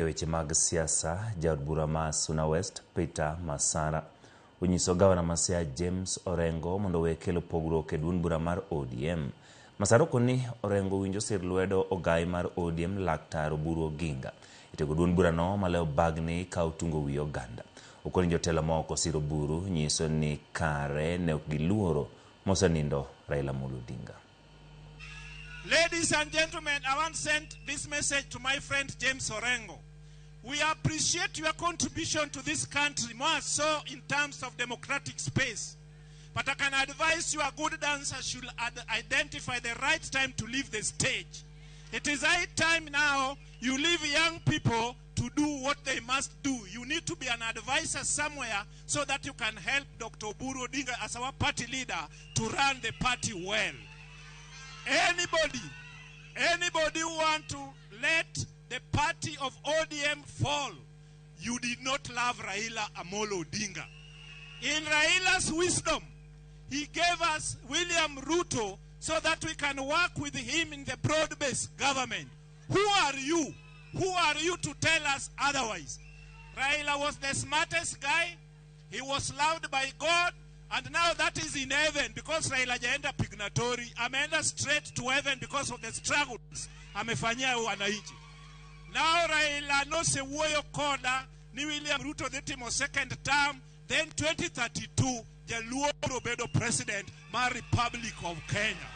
Weche mag siasa, jaod bura ma Suna West Peter Masara onyiso gavana ma Siaya James Orengo mondo wekelo pogruok e duond bura mar ODM. Masara koni Orengo winjo sir lwedo ogai mar ODM Laktar Oburu Oginga itego duond bura no maleo bagni ka utungo wi oganda. Okony jotelo moko sir Oburu nyiso ni kare ne ok giluoro mosenindo Raila Odinga. Ladies and gentlemen, I want to send this message to my friend James Orengo. We appreciate your contribution to this country, more so in terms of democratic space. But I can advise you, a good dancer should identify the right time to leave the stage. It is high time now you leave young people to do what they must do. You need to be an advisor somewhere so that you can help Dr. Oburu Oginga as our party leader to run the party well. Anybody who want to let the party of ODM fall, you did not love Raila Amolo Odinga. In Raila's wisdom, he gave us William Ruto so that we can work with him in the broad-based government. Who are you? Who are you to tell us otherwise? Raila was the smartest guy. He was loved by God. And now that is in heaven because Raila jaenda pignatori. Ameenda straight to heaven because of the struggles amefanyia wananchi. Now Raila no se wuoyo koda ni William Ruto dhitimo second term. Then 2032 Jaluo bedo president ma Republic of Kenya.